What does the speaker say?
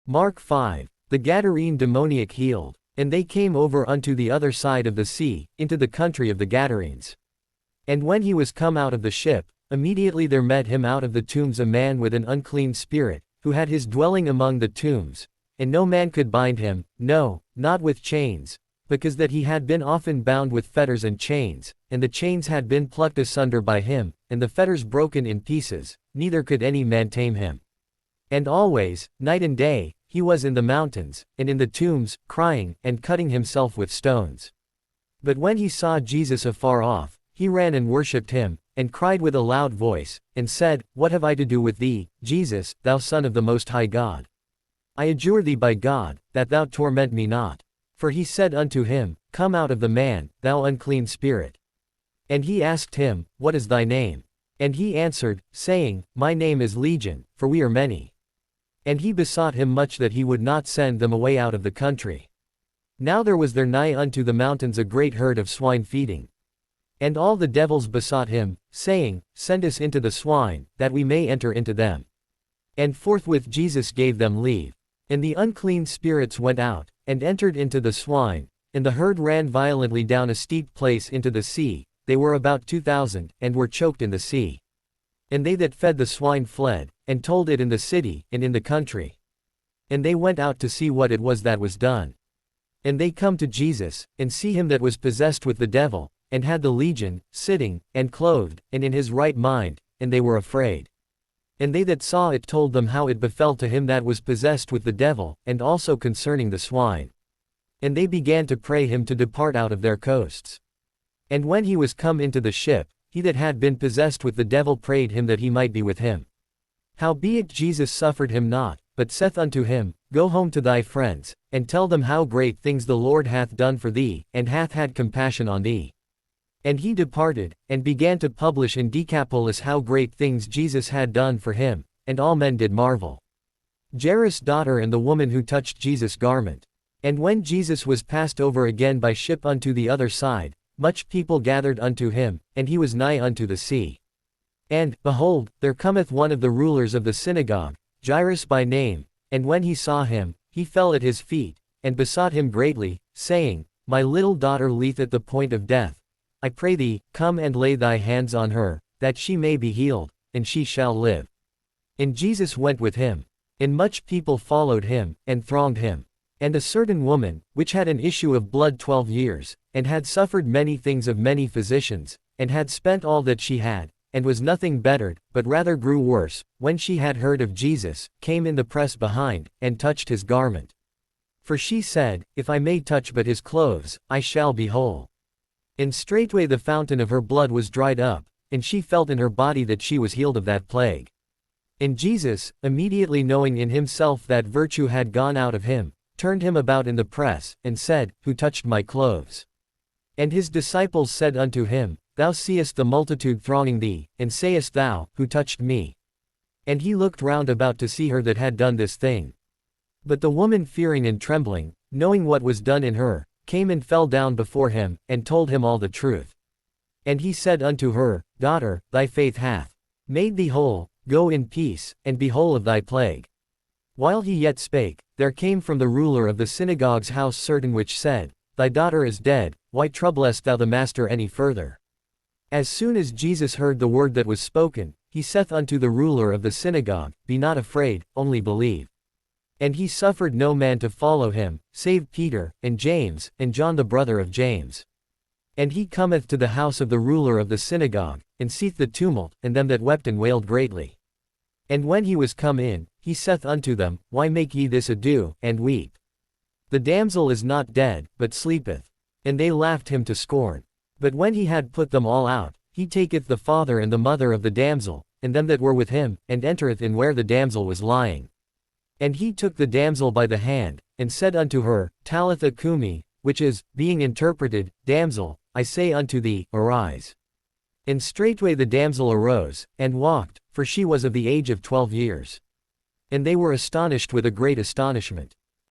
Mark 5. The Gadarene demoniac healed. And they came over unto the other side of the sea, into the country of the Gadarenes. And when he was come out of the ship, immediately there met him out of the tombs a man with an unclean spirit, who had his dwelling among the tombs. And no man could bind him, no, not with chains, because that he had been often bound with fetters and chains, and the chains had been plucked asunder by him, and the fetters broken in pieces, neither could any man tame him. And always, night and day, he was in the mountains, and in the tombs, crying, and cutting himself with stones. But when he saw Jesus afar off, he ran and worshipped him, and cried with a loud voice, and said, What have I to do with thee, Jesus, thou Son of the Most High God? I adjure thee by God, that thou torment me not. For he said unto him, Come out of the man, thou unclean spirit. And he asked him, What is thy name? And he answered, saying, My name is Legion, for we are many. And he besought him much that he would not send them away out of the country. Now there was there nigh unto the mountains a great herd of swine feeding. And all the devils besought him, saying, Send us into the swine, that we may enter into them. And forthwith Jesus gave them leave. And the unclean spirits went out, and entered into the swine, and the herd ran violently down a steep place into the sea. They were about 2,000, and were choked in the sea. And they that fed the swine fled, and told it in the city, and in the country. And they went out to see what it was that was done. And they come to Jesus, and see him that was possessed with the devil, and had the legion, sitting, and clothed, and in his right mind, and they were afraid. And they that saw it told them how it befell to him that was possessed with the devil, and also concerning the swine. And they began to pray him to depart out of their coasts. And when he was come into the ship, he that had been possessed with the devil prayed him that he might be with him. Howbeit Jesus suffered him not, but saith unto him, Go home to thy friends, and tell them how great things the Lord hath done for thee, and hath had compassion on thee. And he departed, and began to publish in Decapolis how great things Jesus had done for him, and all men did marvel. Jairus' daughter and the woman who touched Jesus' garment. And when Jesus was passed over again by ship unto the other side, much people gathered unto him, and he was nigh unto the sea. And, behold, there cometh one of the rulers of the synagogue, Jairus by name, and when he saw him, he fell at his feet, and besought him greatly, saying, My little daughter lieth at the point of death. I pray thee, come and lay thy hands on her, that she may be healed, and she shall live. And Jesus went with him. And much people followed him, and thronged him. And a certain woman, which had an issue of blood 12 years, and had suffered many things of many physicians, and had spent all that she had, and was nothing bettered, but rather grew worse, when she had heard of Jesus, came in the press behind, and touched his garment. For she said, If I may touch but his clothes, I shall be whole. And straightway the fountain of her blood was dried up, and she felt in her body that she was healed of that plague. And Jesus, immediately knowing in himself that virtue had gone out of him, turned him about in the press, and said, Who touched my clothes? And his disciples said unto him, Thou seest the multitude thronging thee, and sayest thou, Who touched me? And he looked round about to see her that had done this thing. But the woman fearing and trembling, knowing what was done in her, came and fell down before him, and told him all the truth. And he said unto her, Daughter, thy faith hath made thee whole, go in peace, and be whole of thy plague. While he yet spake, there came from the ruler of the synagogue's house certain which said, Thy daughter is dead, why troublest thou the master any further? As soon as Jesus heard the word that was spoken, he saith unto the ruler of the synagogue, Be not afraid, only believe. And he suffered no man to follow him, save Peter, and James, and John the brother of James. And he cometh to the house of the ruler of the synagogue, and seeth the tumult, and them that wept and wailed greatly. And when he was come in, he saith unto them, Why make ye this ado, and weep? The damsel is not dead, but sleepeth. And they laughed him to scorn. But when he had put them all out, he taketh the father and the mother of the damsel, and them that were with him, and entereth in where the damsel was lying. And he took the damsel by the hand, and said unto her, Talitha cumi, which is, being interpreted, Damsel, I say unto thee, arise. And straightway the damsel arose, and walked, for she was of the age of 12 years. And they were astonished with a great astonishment.